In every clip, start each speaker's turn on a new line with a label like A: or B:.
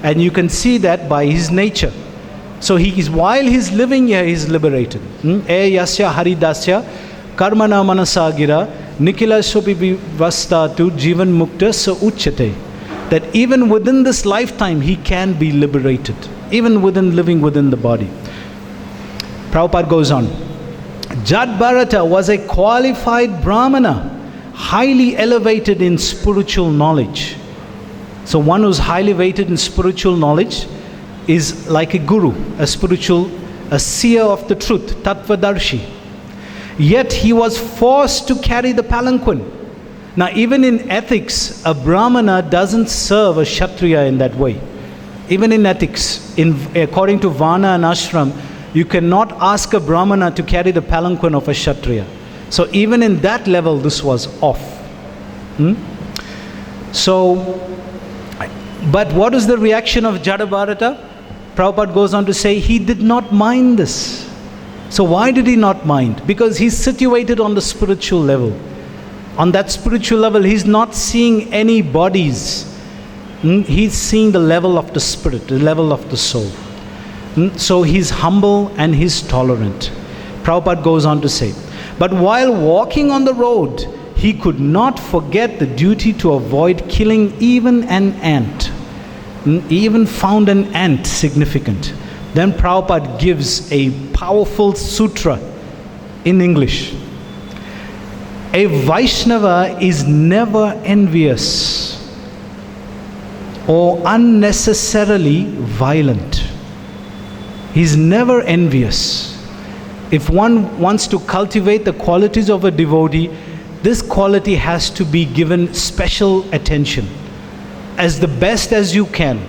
A: And you can see that by his nature. So while he's living here, he's liberated. E yasya haridasya karmana manasagira nikila sopi vasta tu jivan mukta sa uchate. That even within this lifetime, he can be liberated. Even living within the body. Prabhupada goes on. Jad Bharata was a qualified Brahmana, highly elevated in spiritual knowledge. So one who's highly elevated in spiritual knowledge is like a guru, a seer of the truth, Tattvadarshi. Yet he was forced to carry the palanquin. Now even in ethics, a Brahmana doesn't serve a Kshatriya in that way. Even in ethics, according to Varna and Ashram, you cannot ask a Brahmana to carry the palanquin of a Kshatriya. So even in that level, this was off. But what is the reaction of Jadabharata? Prabhupada goes on to say, he did not mind this. So why did he not mind? Because he's situated on the spiritual level. On that spiritual level, he's not seeing any bodies. He's seeing the level of the spirit, the level of the soul. So he's humble and he's tolerant. Prabhupada goes on to say, but while walking on the road, he could not forget the duty to avoid killing even an ant. He even found an ant significant. Then Prabhupada gives a powerful sutra in English. A Vaishnava is never envious or unnecessarily violent. He's never envious. If one wants to cultivate the qualities of a devotee, this quality has to be given special attention. As the best as you can,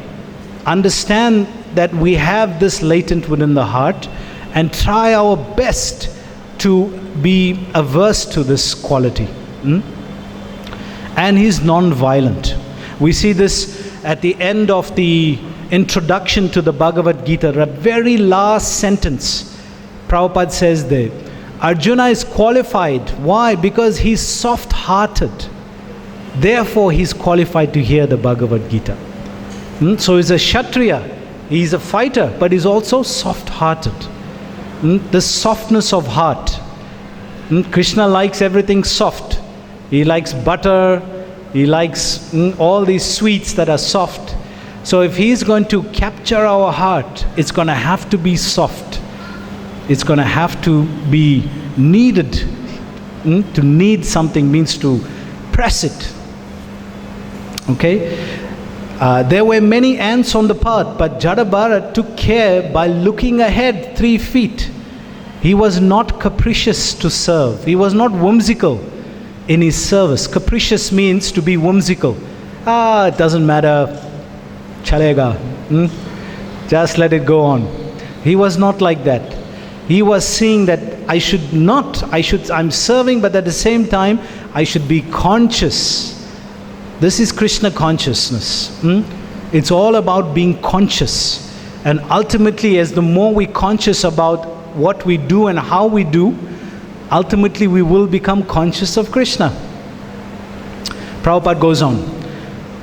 A: understand that we have this latent within the heart and try our best to be averse to this quality. And he's non-violent. We see this at the end of the introduction to the Bhagavad Gita, the very last sentence. Prabhupada says there, Arjuna is qualified. Why? Because he's soft-hearted. Therefore, he's qualified to hear the Bhagavad Gita. So he's a Kshatriya. He's a fighter, but he's also soft-hearted. The softness of heart. Krishna likes everything soft. He likes butter. He likes all these sweets that are soft. So if he's going to capture our heart, it's going to have to be soft. It's going to have to be kneaded. To knead something means to press it. Okay? There were many ants on the path, but Jadabharat took care by looking ahead 3 feet. He was not capricious to serve. He was not whimsical in his service. Capricious means to be whimsical. It doesn't matter. Chalega. Just let it go on. He was not like that. He was seeing that I'm serving, but at the same time, I should be conscious. This is Krishna consciousness. It's all about being conscious. And ultimately, as the more we're conscious about what we do and how we do, ultimately we will become conscious of Krishna. Prabhupada goes on.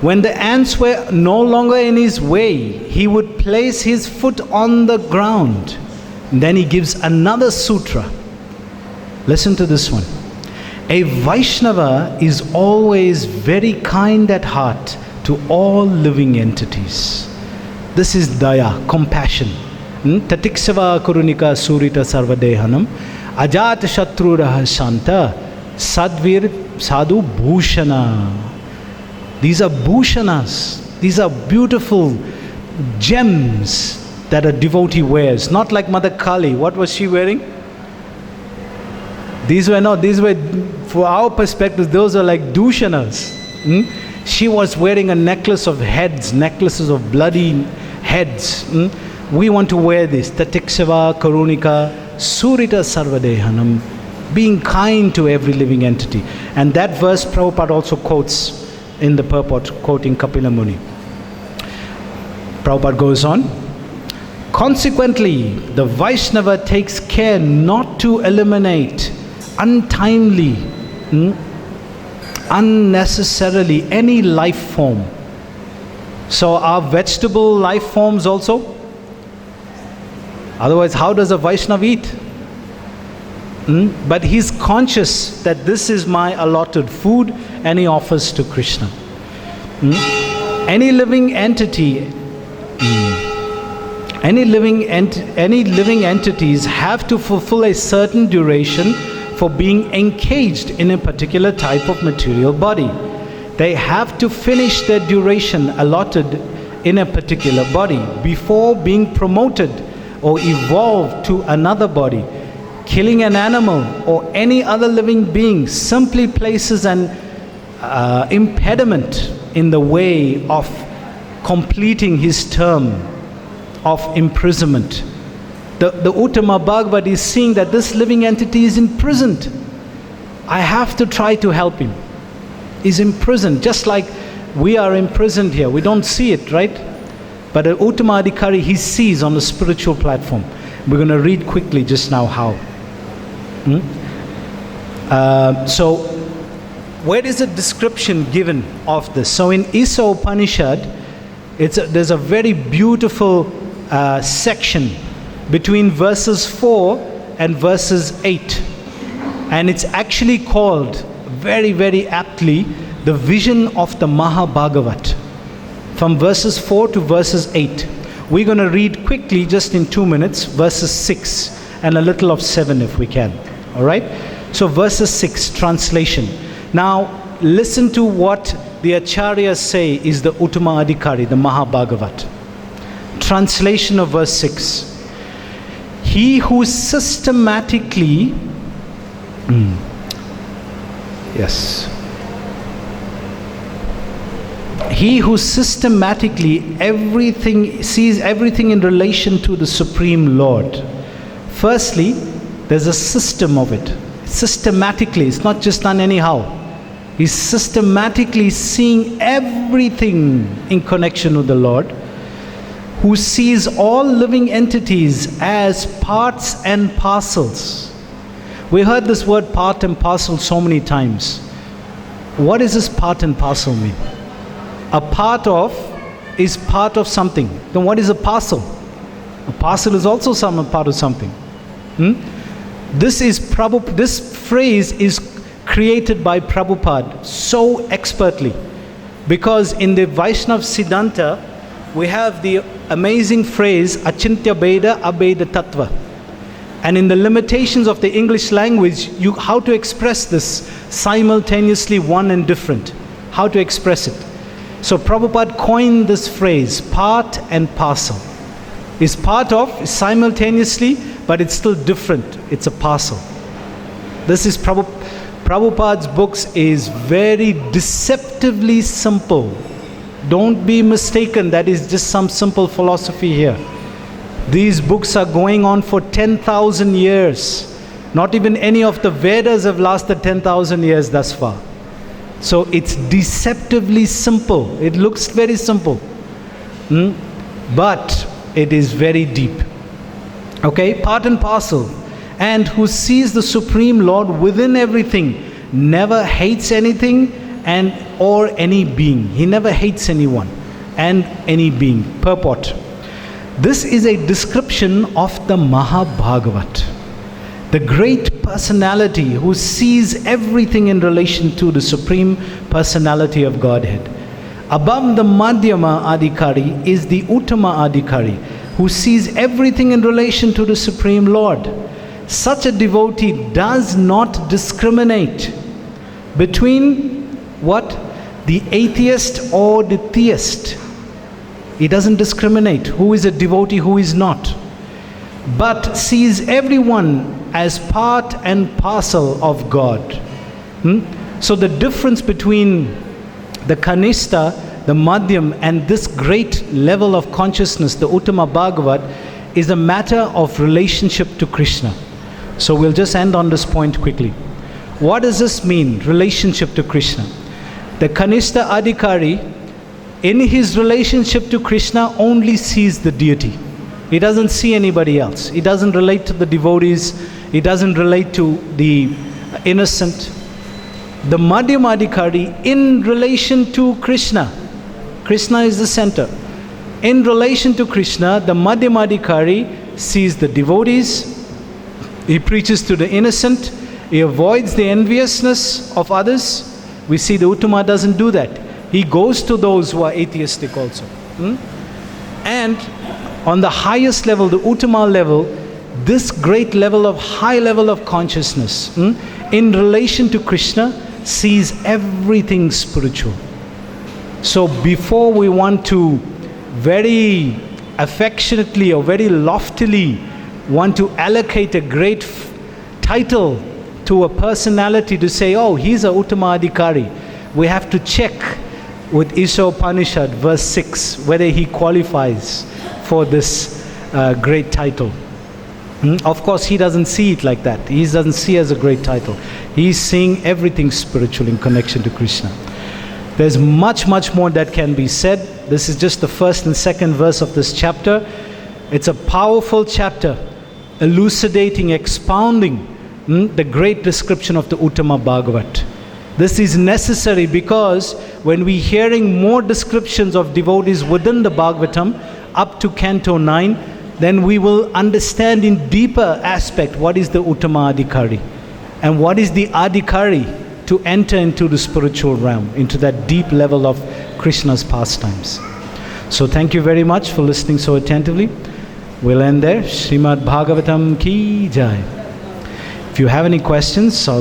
A: When the ants were no longer in his way, he would place his foot on the ground. And then he gives another sutra. Listen to this one. A Vaishnava is always very kind at heart to all living entities. This is daya, compassion. Tatiksava kurunika surita sarvadehanam ajata shatruraha shanta sadvir sadhu bhushana. These are bhushanas. These are beautiful gems that a devotee wears. Not like Mother Kali. What was she wearing? These were, for our perspective, those are like dushanas. She was wearing a necklace of heads, necklaces of bloody heads. We want to wear this. Tatiksava karunika surita sarvadehanam. Being kind to every living entity. And that verse Prabhupada also quotes in the purport, quoting Kapila Muni. Prabhupada goes on. Consequently, the Vaishnava takes care not to eliminate untimely, unnecessarily any life form. So are vegetable life forms also? Otherwise, how does a Vaishnava eat? But he's conscious that this is my allotted food, and he offers to Krishna. Any living entity, any living entities have to fulfill a certain duration for being engaged in a particular type of material body. They have to finish their duration allotted in a particular body before being promoted or evolved to another body. Killing an animal or any other living being simply places an impediment in the way of completing his term of imprisonment. The Uttama Bhagavad is seeing that this living entity is imprisoned. I have to try to help him. He's imprisoned, just like we are imprisoned here. We don't see it, right? But the Uttama Adhikari, he sees on the spiritual platform. We're going to read quickly just now how. So, where is a description given of this? So in Isa Upanishad, there's a very beautiful section between verses 4 and verses 8. And it's actually called, very, very aptly, the vision of the Mahabhagavat. From verses 4 to verses 8. We're going to read quickly, just in 2 minutes, verses 6 and a little of 7 if we can. All right? So verses 6, translation. Now, listen to what the Acharyas say is the Uttama Adhikari, the Mahabhagavat. Translation of verse 6. He who systematically... Yes. He who systematically sees everything in relation to the Supreme Lord. Firstly, there's a system of it. Systematically, it's not just done anyhow. He's systematically seeing everything in connection with the Lord, who sees all living entities as parts and parcels. We heard this word part and parcel so many times. What does this part and parcel mean? A part of is part of something. Then what is a parcel? A parcel is also a part of something. This phrase is created by Prabhupada so expertly, because in the Vaishnava Siddhanta we have the amazing phrase Achintya Beda Abeda Tattva, and in the limitations of the English language, how to express this simultaneously one and different, how to express it. So Prabhupada coined this phrase, part and parcel. Is part of, simultaneously, but it's still different. It's a parcel. This is Prabhupada's books is very deceptively simple. Don't be mistaken, that is just some simple philosophy here. These books are going on for 10,000 years. Not even any of the Vedas have lasted 10,000 years thus far. So it's deceptively simple. It looks very simple. But it is very deep. Okay, part and parcel. And who sees the Supreme Lord within everything, never hates anything or any being. He never hates anyone and any being. Purport. This is a description of the Mahabhagavat, the great personality who sees everything in relation to the Supreme Personality of Godhead. Above the Madhyama Adhikari is the Uttama Adhikari, who sees everything in relation to the Supreme Lord. Such a devotee does not discriminate between what? The atheist or the theist. He doesn't discriminate who is a devotee, who is not, but sees everyone as part and parcel of God. So the difference between the Kanishta, the Madhyam, and this great level of consciousness, the Uttama Bhagavat, is a matter of relationship to Krishna. So we'll just end on this point quickly. What does this mean, relationship to Krishna? The Kanishta Adhikari, in his relationship to Krishna, only sees the deity. He doesn't see anybody else. He doesn't relate to the devotees. He doesn't relate to the innocent. The Madhyama Adhikari, in relation to Krishna, Krishna is the center. In relation to Krishna, the Madhyamadhikari sees the devotees, he preaches to the innocent, he avoids the enviousness of others. We see the Uttama doesn't do that. He goes to those who are atheistic also. And on the highest level, the Uttama level, this great level of high level of consciousness in relation to Krishna sees everything spiritual. So before we want to very affectionately or very loftily want to allocate a great title to a personality to say, oh, he's a Uttama Adhikari, we have to check with Isha Upanishad verse 6 whether he qualifies for this great title. Of course, he doesn't see it like that. He doesn't see it as a great title. He's seeing everything spiritual in connection to Krishna. There's much, much more that can be said. This is just the first and second verse of this chapter. It's a powerful chapter, elucidating, expounding the great description of the Uttama Bhagavat. This is necessary because when we're hearing more descriptions of devotees within the Bhagavatam up to Canto 9, then we will understand in deeper aspect what is the Uttama Adhikari and what is the Adhikari to enter into the spiritual realm, into that deep level of Krishna's pastimes. So thank you very much for listening so attentively. We'll end there. Srimad Bhagavatam ki jai. If you have any questions,